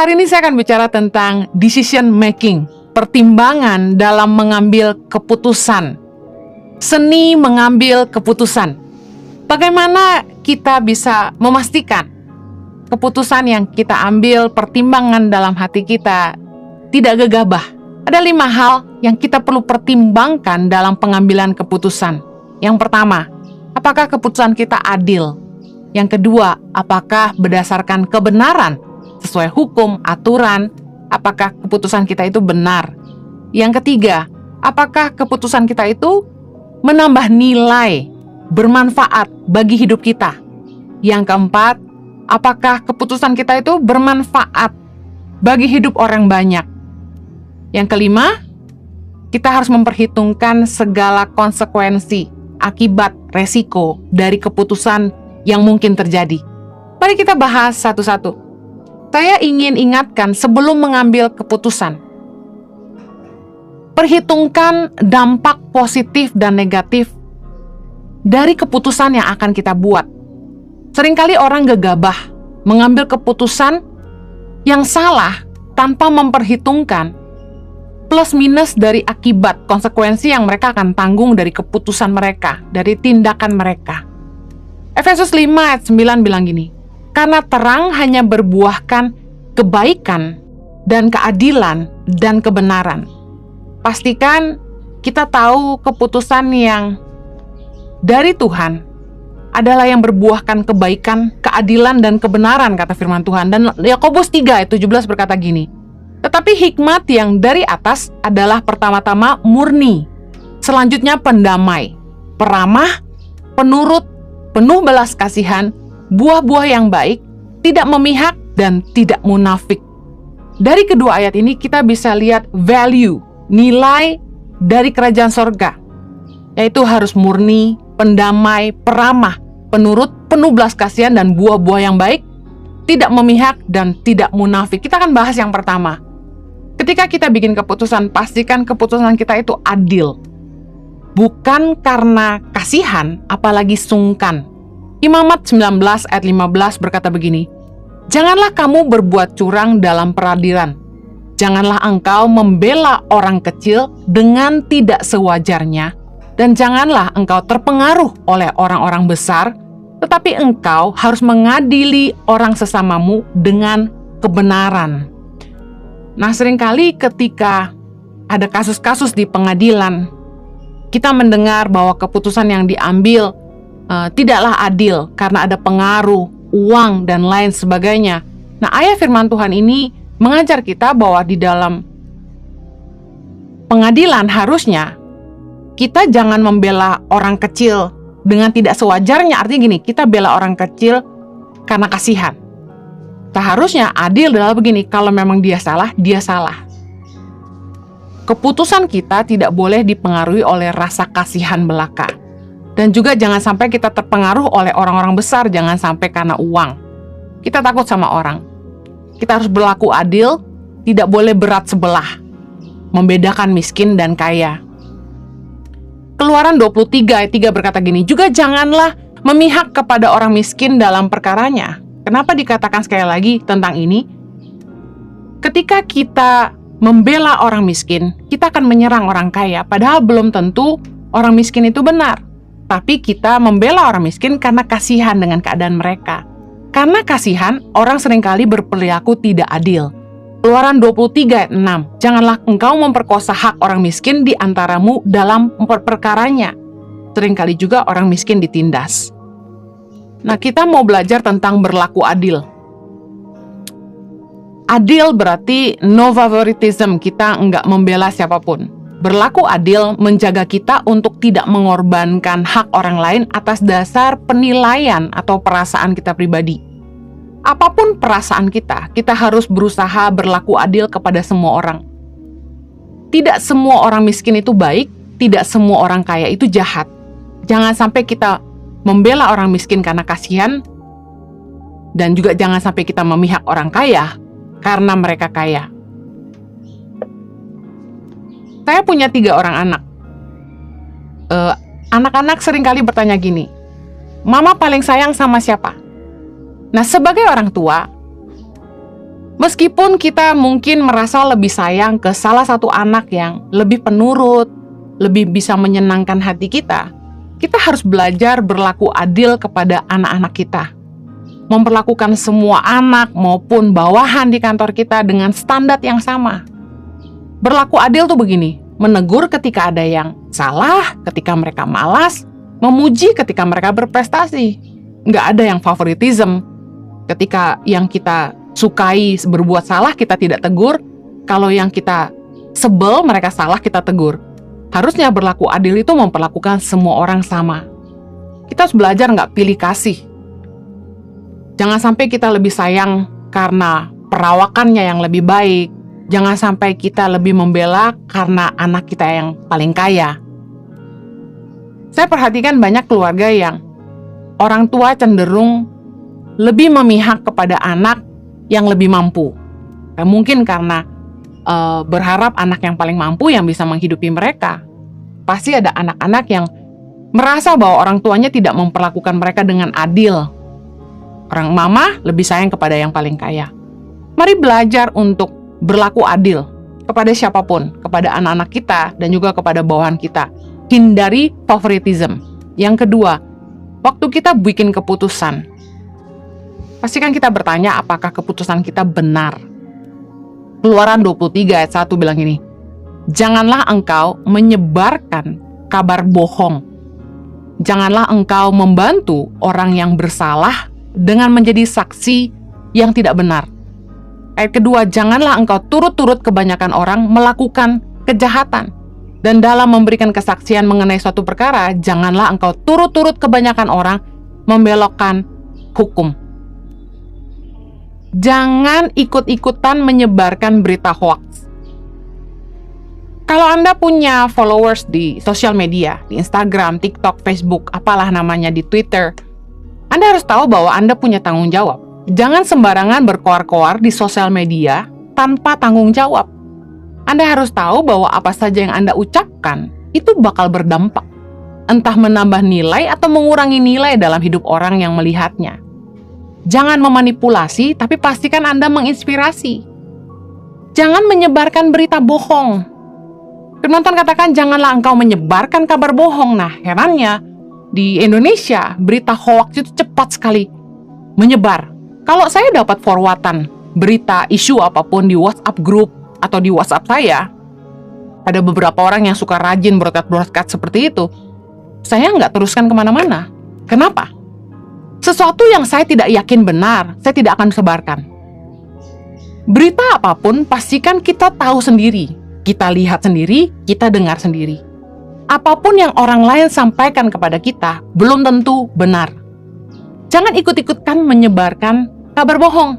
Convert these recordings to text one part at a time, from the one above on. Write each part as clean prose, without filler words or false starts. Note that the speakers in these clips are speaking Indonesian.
Hari ini saya akan bicara tentang decision making, pertimbangan dalam mengambil keputusan, seni mengambil keputusan. Bagaimana kita bisa memastikan keputusan yang kita ambil, pertimbangan dalam hati kita tidak gegabah? Ada 5 hal yang kita perlu pertimbangkan dalam pengambilan keputusan. Yang pertama, apakah keputusan kita adil? Yang kedua, apakah berdasarkan kebenaran, sesuai hukum, aturan, apakah keputusan kita itu benar? Yang ketiga, apakah keputusan kita itu menambah nilai, bermanfaat bagi hidup kita? Yang keempat, apakah keputusan kita itu bermanfaat bagi hidup orang banyak? Yang kelima, kita harus memperhitungkan segala konsekuensi, akibat, resiko dari keputusan yang mungkin terjadi. Mari kita bahas satu-satu. Saya ingin ingatkan sebelum mengambil keputusan, perhitungkan dampak positif dan negatif dari keputusan yang akan kita buat. Seringkali orang gegabah mengambil keputusan yang salah tanpa memperhitungkan plus minus dari akibat konsekuensi yang mereka akan tanggung dari keputusan mereka, dari tindakan mereka. Efesus 5 ayat 9 bilang gini, karena terang hanya berbuahkan kebaikan dan keadilan dan kebenaran. Pastikan kita tahu keputusan yang dari Tuhan adalah yang berbuahkan kebaikan, keadilan, dan kebenaran, kata firman Tuhan. Dan Yakobus 3 ayat 17 berkata gini, tetapi hikmat yang dari atas adalah pertama-tama murni, selanjutnya pendamai, peramah, penurut, penuh belas kasihan, buah-buah yang baik, tidak memihak, dan tidak munafik. Dari kedua ayat ini kita bisa lihat value, nilai dari kerajaan sorga, yaitu harus murni, pendamai, peramah, penurut, penuh belas kasihan, dan buah-buah yang baik, tidak memihak, dan tidak munafik. Kita akan bahas yang pertama. Ketika kita bikin keputusan, pastikan keputusan kita itu adil. Bukan karena kasihan, apalagi sungkan. Imamat 19 ayat 15 berkata begini, janganlah kamu berbuat curang dalam peradilan. Janganlah engkau membela orang kecil dengan tidak sewajarnya. Dan janganlah engkau terpengaruh oleh orang-orang besar, tetapi engkau harus mengadili orang sesamamu dengan kebenaran. Nah, seringkali ketika ada kasus-kasus di pengadilan, kita mendengar bahwa keputusan yang diambil tidaklah adil karena ada pengaruh, uang, dan lain sebagainya. Nah, ayat firman Tuhan ini mengajar kita bahwa di dalam pengadilan harusnya kita jangan membela orang kecil dengan tidak sewajarnya. Artinya gini, kita bela orang kecil karena kasihan. Seharusnya adil adalah begini, kalau memang dia salah, dia salah. Keputusan kita tidak boleh dipengaruhi oleh rasa kasihan belaka. Dan juga jangan sampai kita terpengaruh oleh orang-orang besar, jangan sampai karena uang. Kita takut sama orang. Kita harus berlaku adil, tidak boleh berat sebelah, membedakan miskin dan kaya. Keluaran 23 ayat 3 berkata gini, juga janganlah memihak kepada orang miskin dalam perkaranya. Kenapa dikatakan sekali lagi tentang ini? Ketika kita membela orang miskin, kita akan menyerang orang kaya, padahal belum tentu orang miskin itu benar. Tapi kita membela orang miskin karena kasihan dengan keadaan mereka. Karena kasihan, orang seringkali berperilaku tidak adil. Keluaran 23 ayat 6, janganlah engkau memperkosa hak orang miskin di antaramu dalam perkaranya. Seringkali juga orang miskin ditindas. Nah, kita mau belajar tentang berlaku adil. Adil berarti no favoritism, kita enggak membela siapapun. Berlaku adil menjaga kita untuk tidak mengorbankan hak orang lain atas dasar penilaian atau perasaan kita pribadi. Apapun perasaan kita, kita harus berusaha berlaku adil kepada semua orang. Tidak semua orang miskin itu baik, tidak semua orang kaya itu jahat. Jangan sampai kita membela orang miskin karena kasihan, dan juga jangan sampai kita memihak orang kaya karena mereka kaya. Saya punya 3 orang anak. Anak-anak seringkali bertanya gini, Mama paling sayang sama siapa? Nah, sebagai orang tua, Meskipun kita mungkin merasa lebih sayang ke salah satu anak yang lebih penurut, lebih bisa menyenangkan hati kita harus belajar berlaku adil kepada anak-anak kita. Memperlakukan semua anak maupun bawahan di kantor kita dengan standar yang sama. Berlaku adil tuh begini, menegur ketika ada yang salah, ketika mereka malas, memuji ketika mereka berprestasi. Nggak ada yang favoritism. Ketika yang kita sukai berbuat salah, kita tidak tegur. Kalau yang kita sebel, mereka salah, kita tegur. Harusnya berlaku adil itu memperlakukan semua orang sama. Kita harus belajar nggak pilih kasih. Jangan sampai kita lebih sayang karena perawakannya yang lebih baik. Jangan sampai kita lebih membela karena anak kita yang paling kaya. Saya perhatikan banyak keluarga yang orang tua cenderung lebih memihak kepada anak yang lebih mampu. Mungkin karena berharap anak yang paling mampu yang bisa menghidupi mereka. Pasti ada anak-anak yang merasa bahwa orang tuanya tidak memperlakukan mereka dengan adil. Orang mama lebih sayang kepada yang paling kaya. Mari belajar untuk berlaku adil kepada siapapun, kepada anak-anak kita dan juga kepada bawahan kita. Hindari favoritism. Yang kedua, waktu kita bikin keputusan, pastikan kita bertanya apakah keputusan kita benar. Keluaran 23 ayat 1 bilang gini, janganlah engkau menyebarkan kabar bohong. Janganlah engkau membantu orang yang bersalah dengan menjadi saksi yang tidak benar. Ayat kedua, janganlah engkau turut-turut kebanyakan orang melakukan kejahatan. Dan dalam memberikan kesaksian mengenai suatu perkara, janganlah engkau turut-turut kebanyakan orang membelokkan hukum. Jangan ikut-ikutan menyebarkan berita hoax. Kalau Anda punya followers di sosial media, di Instagram, TikTok, Facebook, apalah namanya di Twitter, Anda harus tahu bahwa Anda punya tanggung jawab. Jangan sembarangan berkoar-koar di sosial media tanpa tanggung jawab. Anda harus tahu bahwa apa saja yang Anda ucapkan itu bakal berdampak. Entah menambah nilai atau mengurangi nilai dalam hidup orang yang melihatnya. Jangan memanipulasi, tapi pastikan Anda menginspirasi. Jangan menyebarkan berita bohong. Firman Tuhan katakan, janganlah engkau menyebarkan kabar bohong. Nah, herannya, di Indonesia, berita hoax itu cepat sekali menyebar. Kalau saya dapat forwardan berita isu apapun di WhatsApp group atau di WhatsApp saya, ada beberapa orang yang suka rajin broadcast seperti itu, saya nggak teruskan kemana-mana. Kenapa? Sesuatu yang saya tidak yakin benar, saya tidak akan sebarkan. Berita apapun, pastikan kita tahu sendiri, kita lihat sendiri, kita dengar sendiri. Apapun yang orang lain sampaikan kepada kita, belum tentu benar. Jangan ikut-ikutkan menyebarkan kabar bohong.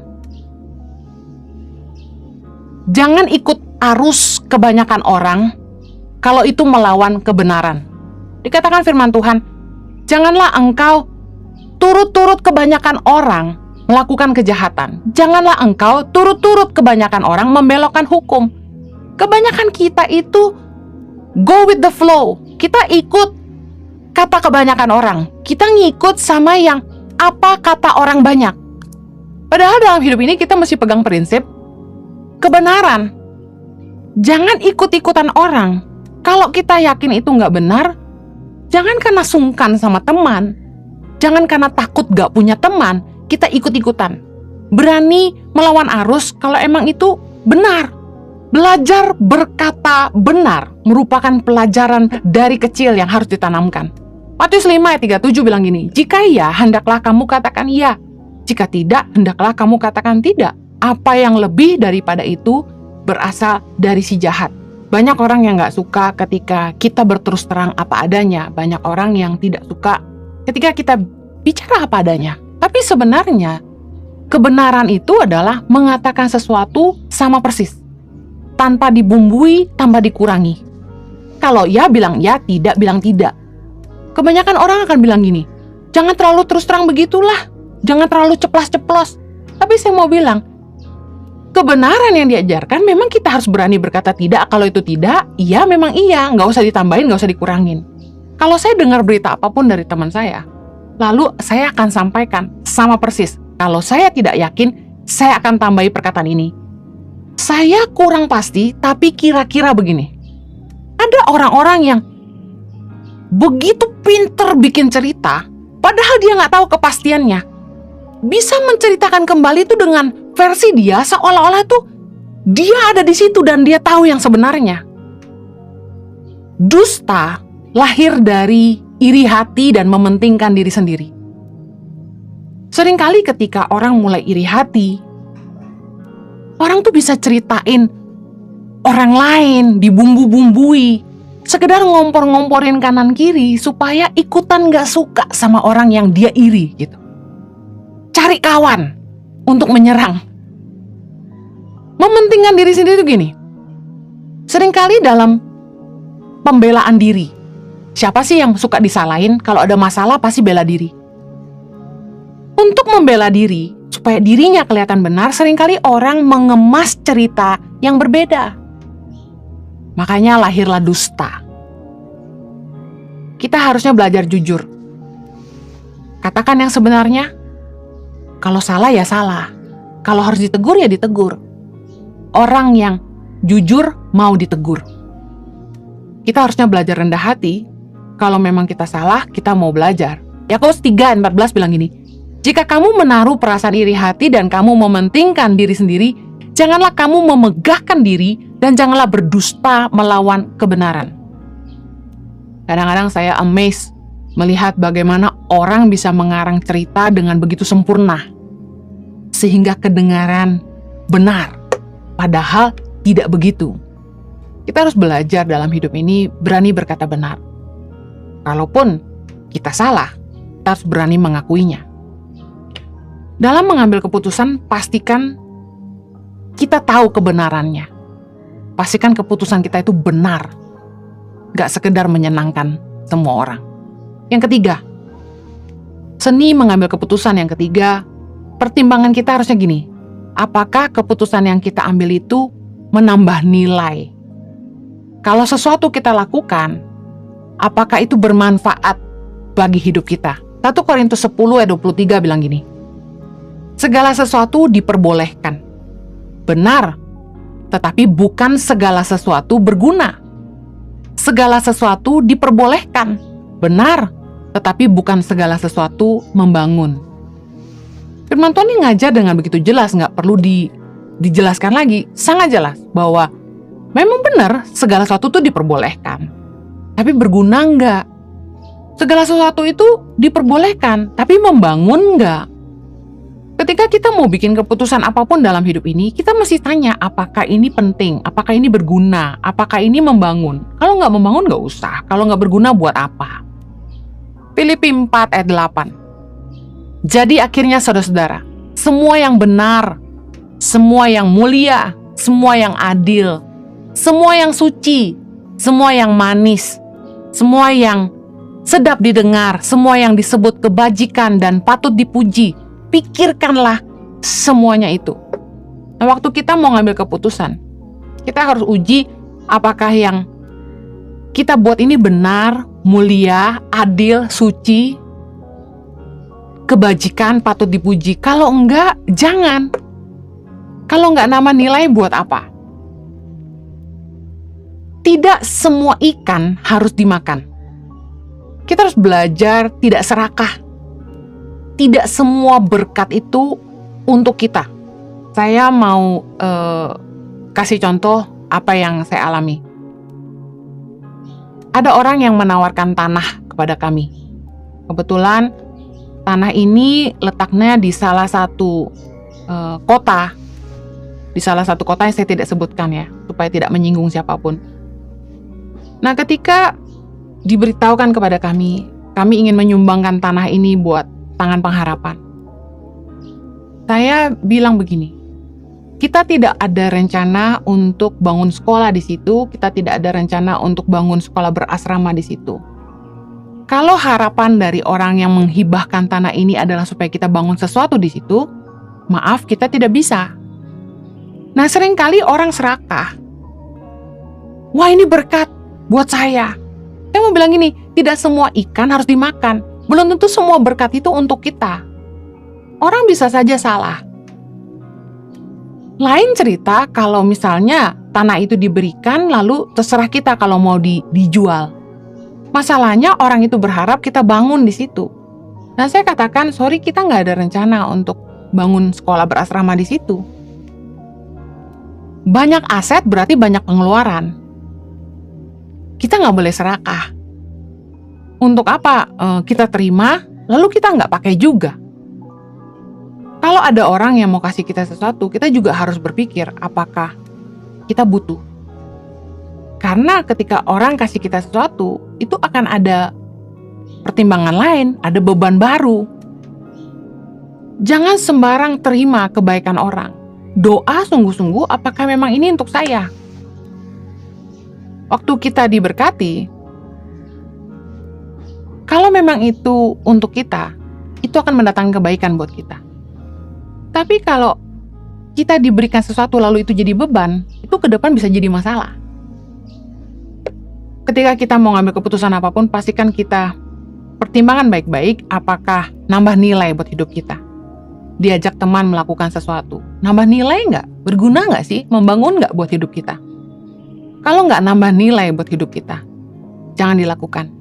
Jangan ikut arus kebanyakan orang kalau itu melawan kebenaran. Dikatakan firman Tuhan, janganlah engkau turut-turut kebanyakan orang melakukan kejahatan. Janganlah engkau turut-turut kebanyakan orang membelokkan hukum. Kebanyakan kita itu go with the flow. Kita ikut kata kebanyakan orang. Kita ngikut sama yang apa kata orang banyak. Padahal dalam hidup ini kita mesti pegang prinsip kebenaran. Jangan ikut-ikutan orang. Kalau kita yakin itu nggak benar, jangan karena sungkan sama teman, jangan karena takut nggak punya teman, kita ikut-ikutan. Berani melawan arus kalau emang itu benar. Belajar berkata benar merupakan pelajaran dari kecil yang harus ditanamkan. Matius 5 ayat 37 bilang gini, jika iya, hendaklah kamu katakan iya. Jika tidak, hendaklah kamu katakan tidak. Apa yang lebih daripada itu berasal dari si jahat. Banyak orang yang gak suka ketika kita berterus terang apa adanya. Banyak orang yang tidak suka ketika kita bicara apa adanya. Tapi sebenarnya, kebenaran itu adalah mengatakan sesuatu sama persis. Tanpa dibumbui, tanpa dikurangi. Kalau ya bilang ya, tidak bilang tidak. Kebanyakan orang akan bilang gini, jangan terlalu terus terang begitulah, jangan terlalu ceplas-ceplos. Tapi saya mau bilang, kebenaran yang diajarkan memang kita harus berani berkata tidak. Kalau itu tidak, iya memang iya, nggak usah ditambahin, nggak usah dikurangin. Kalau saya dengar berita apapun dari teman saya, lalu saya akan sampaikan sama persis. Kalau saya tidak yakin, saya akan tambahi perkataan ini. Saya kurang pasti, tapi kira-kira begini. Ada orang-orang yang begitu pinter bikin cerita, padahal dia nggak tahu kepastiannya. Bisa menceritakan kembali itu dengan versi dia, seolah-olah itu dia ada di situ dan dia tahu yang sebenarnya. Dusta lahir dari iri hati dan mementingkan diri sendiri. Seringkali ketika orang mulai iri hati, orang tuh bisa ceritain orang lain, dibumbu-bumbui, sekedar ngompor-ngomporin kanan kiri supaya ikutan gak suka sama orang yang dia iri gitu. Cari kawan untuk menyerang. Mementingkan diri sendiri itu gini. Seringkali dalam pembelaan diri, siapa sih yang suka disalahin? Kalau ada masalah pasti bela diri. Untuk membela diri, supaya dirinya kelihatan benar, seringkali orang mengemas cerita yang berbeda. Makanya lahirlah dusta. Kita harusnya belajar jujur. Katakan yang sebenarnya. Kalau salah ya salah. Kalau harus ditegur ya ditegur. Orang yang jujur mau ditegur. Kita harusnya belajar rendah hati. Kalau memang kita salah, kita mau belajar. Yakobus 3:14 bilang gini, jika kamu menaruh perasaan iri hati dan kamu mementingkan diri sendiri, janganlah kamu memegahkan diri dan janganlah berdusta melawan kebenaran. Kadang-kadang saya amazed melihat bagaimana orang bisa mengarang cerita dengan begitu sempurna, sehingga kedengaran benar, padahal tidak begitu. Kita harus belajar dalam hidup ini berani berkata benar. Kalaupun kita salah, kita harus berani mengakuinya. Dalam mengambil keputusan, pastikan kita tahu kebenarannya. Pastikan keputusan kita itu benar. Gak sekedar menyenangkan semua orang. Yang ketiga, seni mengambil keputusan yang ketiga, pertimbangan kita harusnya gini. Apakah keputusan yang kita ambil itu menambah nilai? Kalau sesuatu kita lakukan, apakah itu bermanfaat bagi hidup kita? 1 Korintus 10:23 bilang gini, segala sesuatu diperbolehkan. Benar, tetapi bukan segala sesuatu berguna. Segala sesuatu diperbolehkan. Benar, tetapi bukan segala sesuatu membangun. Firman Tuhan ini ngajar dengan begitu jelas, nggak perlu dijelaskan lagi. Sangat jelas bahwa memang benar segala sesuatu itu diperbolehkan. Tapi berguna nggak? Segala sesuatu itu diperbolehkan, tapi membangun nggak? Ketika kita mau bikin keputusan apapun dalam hidup ini, kita mesti tanya apakah ini penting, apakah ini berguna, apakah ini membangun. Kalau nggak membangun nggak usah, kalau nggak berguna buat apa? Filipi 4:8. Jadi akhirnya saudara-saudara, semua yang benar, semua yang mulia, semua yang adil, semua yang suci, semua yang manis, semua yang sedap didengar, semua yang disebut kebajikan dan patut dipuji, pikirkanlah semuanya itu. Nah, waktu kita mau ngambil keputusan, kita harus uji apakah yang kita buat ini benar, mulia, adil, suci, kebajikan, patut dipuji. Kalau enggak, jangan. Kalau enggak nama nilai buat apa? Tidak semua ikan harus dimakan. Kita harus belajar tidak serakah. Tidak semua berkat itu untuk kita. Saya mau kasih contoh apa yang saya alami. Ada orang yang menawarkan tanah kepada kami. Kebetulan tanah ini letaknya di salah satu kota. Di salah satu kota yang saya tidak sebutkan ya, supaya tidak menyinggung siapapun. Nah, ketika diberitahukan kepada kami ingin menyumbangkan tanah ini buat Tangan Pengharapan. Saya bilang begini, kita tidak ada rencana untuk bangun sekolah di situ, kita tidak ada rencana untuk bangun sekolah berasrama di situ. Kalau harapan dari orang yang menghibahkan tanah ini adalah supaya kita bangun sesuatu di situ, maaf, kita tidak bisa. Nah, seringkali orang serakah. Wah, ini berkat buat saya. Saya mau bilang gini, tidak semua ikan harus dimakan. Belum tentu semua berkat itu untuk kita. Orang bisa saja salah. Lain cerita kalau misalnya tanah itu diberikan lalu terserah kita kalau mau dijual. Masalahnya orang itu berharap kita bangun di situ. Dan saya katakan, sorry, kita nggak ada rencana untuk bangun sekolah berasrama di situ. Banyak aset berarti banyak pengeluaran. Kita nggak boleh serakah. Untuk apa kita terima, lalu kita nggak pakai juga? Kalau ada orang yang mau kasih kita sesuatu, kita juga harus berpikir apakah kita butuh. Karena ketika orang kasih kita sesuatu, itu akan ada pertimbangan lain, ada beban baru. Jangan sembarang terima kebaikan orang. Doa sungguh-sungguh apakah memang ini untuk saya. Waktu kita diberkati, kalau memang itu untuk kita, itu akan mendatangkan kebaikan buat kita. Tapi kalau kita diberikan sesuatu lalu itu jadi beban, itu ke depan bisa jadi masalah. Ketika kita mau ngambil keputusan apapun, pastikan kita pertimbangan baik-baik apakah nambah nilai buat hidup kita. Diajak teman melakukan sesuatu, nambah nilai nggak? Berguna nggak sih? Membangun nggak buat hidup kita? Kalau nggak nambah nilai buat hidup kita, jangan dilakukan.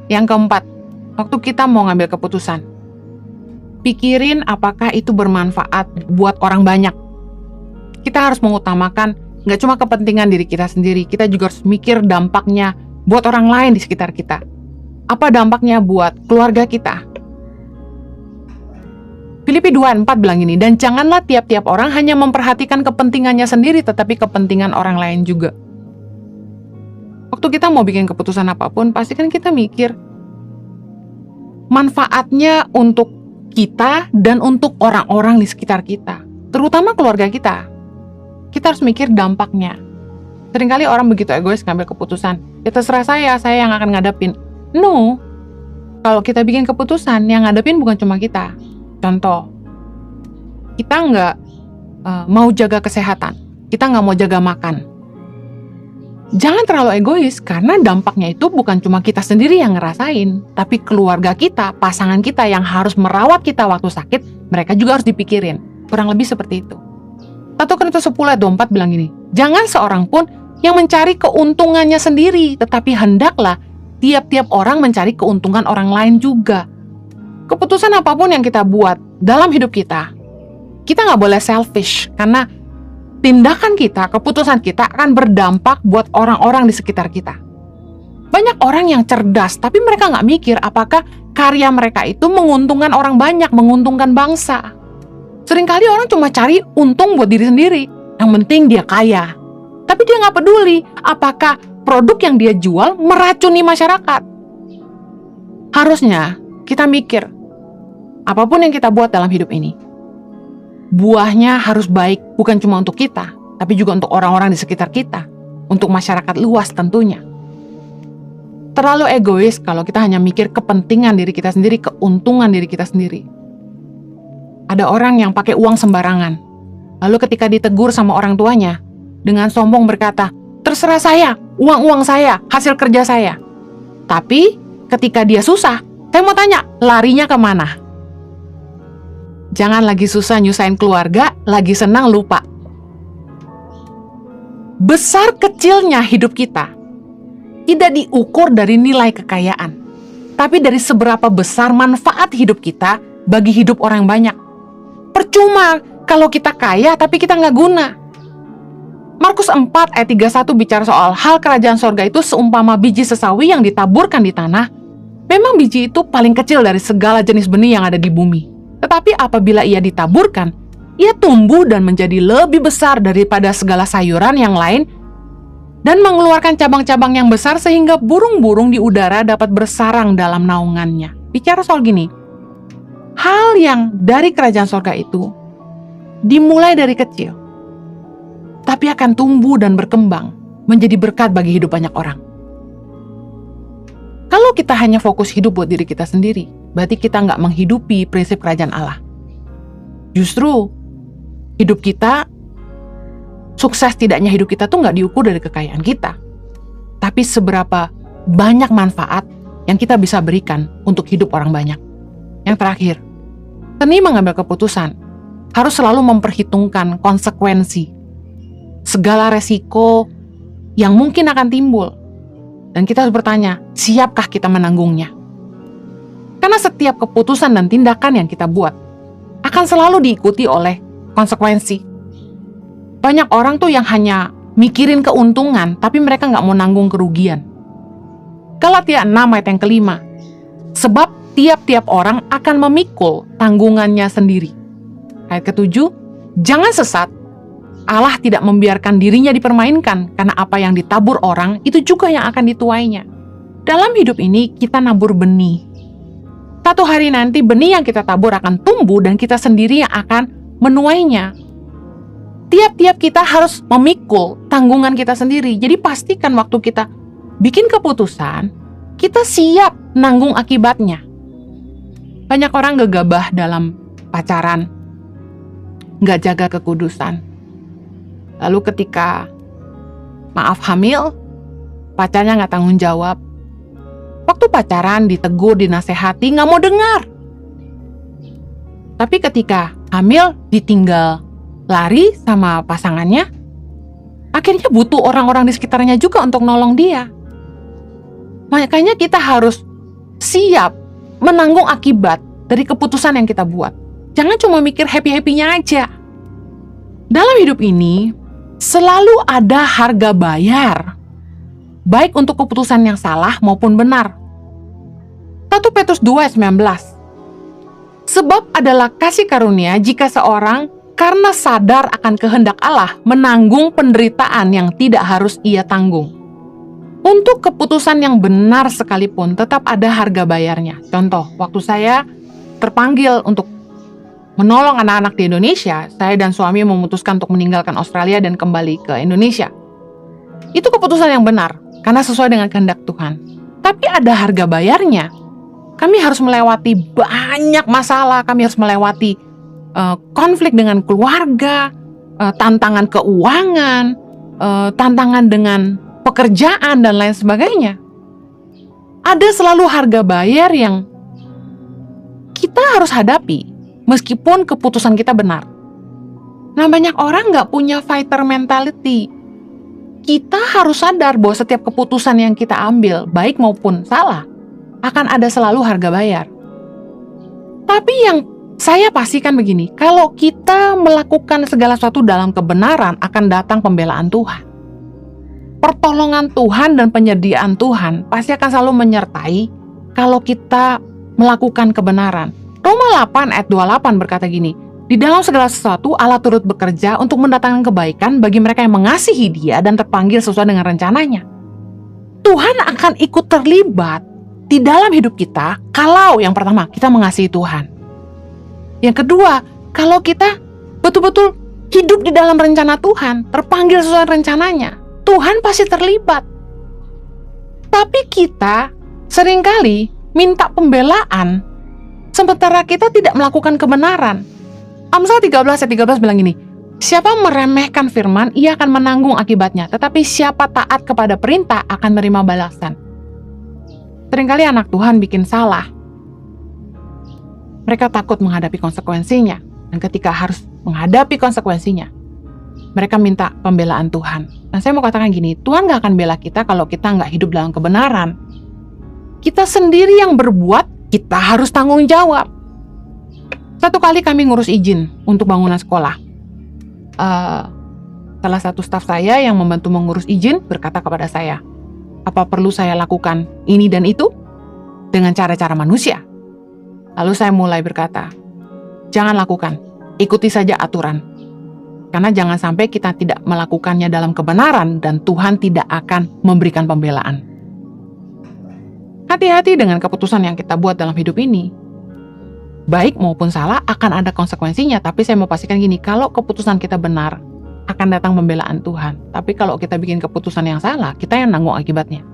Yang keempat, waktu kita mau ngambil keputusan, pikirin apakah itu bermanfaat buat orang banyak. Kita harus mengutamakan nggak cuma kepentingan diri kita sendiri, kita juga harus mikir dampaknya buat orang lain di sekitar kita. Apa dampaknya buat keluarga kita? Filipi 2:4 bilang ini, dan janganlah tiap-tiap orang hanya memperhatikan kepentingannya sendiri, tetapi kepentingan orang lain juga. Waktu kita mau bikin keputusan apapun, pasti kan kita mikir manfaatnya untuk kita dan untuk orang-orang di sekitar kita, terutama keluarga kita. Kita harus mikir dampaknya. Seringkali orang begitu egois ngambil keputusan, ya terserah saya yang akan ngadepin. No, kalau kita bikin keputusan, yang ngadepin bukan cuma kita. Contoh, kita nggak mau jaga kesehatan, kita nggak mau jaga makan. Jangan terlalu egois, karena dampaknya itu bukan cuma kita sendiri yang ngerasain, tapi keluarga kita, pasangan kita yang harus merawat kita waktu sakit, mereka juga harus dipikirin. Kurang lebih seperti itu. 1 Korintus 10:24 bilang gini, jangan seorang pun yang mencari keuntungannya sendiri, tetapi hendaklah tiap-tiap orang mencari keuntungan orang lain juga. Keputusan apapun yang kita buat dalam hidup kita nggak boleh selfish, karena tindakan kita, keputusan kita akan berdampak buat orang-orang di sekitar kita. Banyak orang yang cerdas, tapi mereka nggak mikir apakah karya mereka itu menguntungkan orang banyak, menguntungkan bangsa. Seringkali orang cuma cari untung buat diri sendiri, yang penting dia kaya. Tapi dia nggak peduli apakah produk yang dia jual meracuni masyarakat. Harusnya kita mikir, apapun yang kita buat dalam hidup ini, buahnya harus baik, bukan cuma untuk kita, tapi juga untuk orang-orang di sekitar kita, untuk masyarakat luas tentunya. Terlalu egois kalau kita hanya mikir kepentingan diri kita sendiri, keuntungan diri kita sendiri. Ada orang yang pakai uang sembarangan, lalu ketika ditegur sama orang tuanya, dengan sombong berkata, terserah saya, uang saya, hasil kerja saya. Tapi ketika dia susah, saya mau tanya, larinya kemana? Jangan lagi susah nyusahin keluarga, lagi senang lupa. Besar kecilnya hidup kita tidak diukur dari nilai kekayaan, tapi dari seberapa besar manfaat hidup kita bagi hidup orang banyak. Percuma kalau kita kaya tapi kita nggak guna. Markus 4 ayat 31 bicara soal hal kerajaan sorga itu seumpama biji sesawi yang ditaburkan di tanah. Memang biji itu paling kecil dari segala jenis benih yang ada di bumi. Tetapi apabila ia ditaburkan, ia tumbuh dan menjadi lebih besar daripada segala sayuran yang lain dan mengeluarkan cabang-cabang yang besar sehingga burung-burung di udara dapat bersarang dalam naungannya. Bicara soal gini, hal yang dari kerajaan sorga itu dimulai dari kecil, tapi akan tumbuh dan berkembang menjadi berkat bagi hidup banyak orang. Kalau kita hanya fokus hidup buat diri kita sendiri, berarti kita nggak menghidupi prinsip kerajaan Allah. Justru hidup kita, sukses tidaknya hidup kita tuh nggak diukur dari kekayaan kita, tapi seberapa banyak manfaat yang kita bisa berikan untuk hidup orang banyak. Yang terakhir, seni mengambil keputusan harus selalu memperhitungkan konsekuensi, segala resiko yang mungkin akan timbul. Dan kita harus bertanya, siapkah kita menanggungnya? Karena setiap keputusan dan tindakan yang kita buat akan selalu diikuti oleh konsekuensi. Banyak orang tuh yang hanya mikirin keuntungan, tapi mereka nggak mau nanggung kerugian. Galatia 6 ayat yang kelima, sebab tiap-tiap orang akan memikul tanggungannya sendiri. Ayat ketujuh, jangan sesat, Allah tidak membiarkan dirinya dipermainkan, karena apa yang ditabur orang, itu juga yang akan dituainya. Dalam hidup ini, kita nabur benih. Satu hari nanti, benih yang kita tabur akan tumbuh, dan kita sendiri yang akan menuainya. Tiap-tiap kita harus memikul tanggungan kita sendiri. Jadi pastikan waktu kita bikin keputusan, kita siap nanggung akibatnya. Banyak orang gegabah dalam pacaran, nggak jaga kekudusan. Lalu ketika hamil, pacarnya nggak tanggung jawab. Waktu pacaran ditegur, dinasehati, nggak mau dengar. Tapi ketika hamil, ditinggal lari sama pasangannya, akhirnya butuh orang-orang di sekitarnya juga untuk nolong dia. Makanya kita harus siap menanggung akibat dari keputusan yang kita buat. Jangan cuma mikir happy-happynya aja. Dalam hidup ini, selalu ada harga bayar, baik untuk keputusan yang salah maupun benar. 1 Petrus 2 ayat 19. Sebab adalah kasih karunia jika seorang karena sadar akan kehendak Allah menanggung penderitaan yang tidak harus ia tanggung. Untuk keputusan yang benar sekalipun tetap ada harga bayarnya. Contoh, waktu saya terpanggil untuk menolong anak-anak di Indonesia, saya dan suami memutuskan untuk meninggalkan Australia dan kembali ke Indonesia. Itu keputusan yang benar, karena sesuai dengan kehendak Tuhan. Tapi ada harga bayarnya. Kami harus melewati banyak masalah, kami harus melewati konflik dengan keluarga, tantangan keuangan, tantangan dengan pekerjaan, dan lain sebagainya. Ada selalu harga bayar yang kita harus hadapi, meskipun keputusan kita benar. Nah, banyak orang nggak punya fighter mentality. Kita harus sadar bahwa setiap keputusan yang kita ambil, baik maupun salah, akan ada selalu harga bayar. Tapi yang saya pastikan begini, kalau kita melakukan segala sesuatu dalam kebenaran, akan datang pembelaan Tuhan. Pertolongan Tuhan dan penyediaan Tuhan pasti akan selalu menyertai kalau kita melakukan kebenaran. Roma 8 ayat 28 berkata gini, di dalam segala sesuatu Allah turut bekerja untuk mendatangkan kebaikan bagi mereka yang mengasihi Dia dan terpanggil sesuai dengan rencananya. Tuhan akan ikut terlibat di dalam hidup kita kalau yang pertama, kita mengasihi Tuhan. Yang kedua, kalau kita betul-betul hidup di dalam rencana Tuhan, terpanggil sesuai rencananya, Tuhan pasti terlibat. Tapi kita seringkali minta pembelaan sementara kita tidak melakukan kebenaran. Amsal 13 ayat 13 bilang gini, siapa meremehkan firman, ia akan menanggung akibatnya. Tetapi siapa taat kepada perintah akan menerima balasan. Seringkali anak Tuhan bikin salah. Mereka takut menghadapi konsekuensinya. Dan ketika harus menghadapi konsekuensinya, mereka minta pembelaan Tuhan. Dan saya mau katakan gini, Tuhan gak akan bela kita kalau kita gak hidup dalam kebenaran. Kita sendiri yang berbuat, kita harus tanggung jawab. Satu kali kami ngurus izin untuk bangunan sekolah. Salah satu staf saya yang membantu mengurus izin berkata kepada saya, apa perlu saya lakukan ini dan itu dengan cara-cara manusia? Lalu saya mulai berkata, jangan lakukan, ikuti saja aturan. Karena jangan sampai kita tidak melakukannya dalam kebenaran dan Tuhan tidak akan memberikan pembelaan. Hati-hati dengan keputusan yang kita buat dalam hidup ini. Baik maupun salah akan ada konsekuensinya, tapi saya mau pastikan gini, kalau keputusan kita benar, akan datang pembelaan Tuhan. Tapi kalau kita bikin keputusan yang salah, kita yang nanggung akibatnya.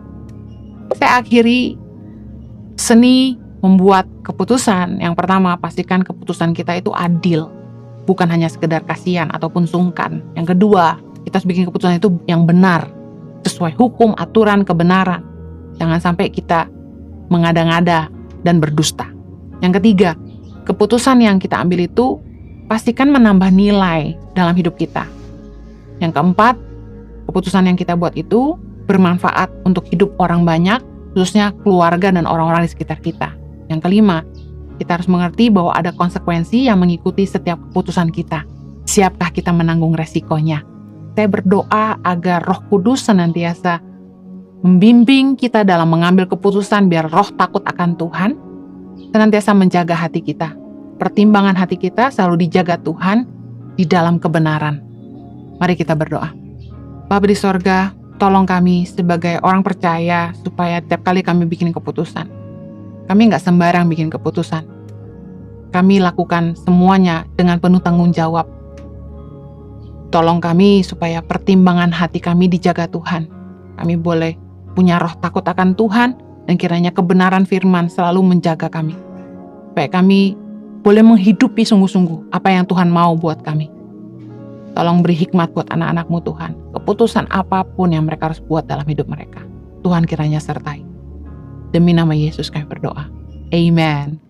Saya akhiri seni membuat keputusan. Yang pertama, pastikan keputusan kita itu adil. Bukan hanya sekedar kasihan ataupun sungkan. Yang kedua, kita harus bikin keputusan itu yang benar. Sesuai hukum, aturan, kebenaran. Jangan sampai kita mengada-ngada dan berdusta. Yang ketiga, keputusan yang kita ambil itu pastikan menambah nilai dalam hidup kita. Yang keempat, keputusan yang kita buat itu bermanfaat untuk hidup orang banyak, khususnya keluarga dan orang-orang di sekitar kita. Yang kelima, kita harus mengerti bahwa ada konsekuensi yang mengikuti setiap keputusan kita. Siapkah kita menanggung resikonya? Saya berdoa agar Roh Kudus senantiasa membimbing kita dalam mengambil keputusan, biar roh takut akan Tuhan senantiasa menjaga hati kita. Pertimbangan hati kita selalu dijaga Tuhan di dalam kebenaran. Mari kita berdoa. Bapa di sorga, tolong kami sebagai orang percaya supaya tiap kali kami bikin keputusan, kami nggak sembarang bikin keputusan. Kami lakukan semuanya dengan penuh tanggung jawab. Tolong kami supaya pertimbangan hati kami dijaga Tuhan. Kami boleh punya roh takut akan Tuhan, dan kiranya kebenaran firman selalu menjaga kami. Supaya kami boleh menghidupi sungguh-sungguh apa yang Tuhan mau buat kami. Tolong beri hikmat buat anak-anak-Mu Tuhan. Keputusan apapun yang mereka harus buat dalam hidup mereka, Tuhan kiranya sertai. Demi nama Yesus kami berdoa. Amen.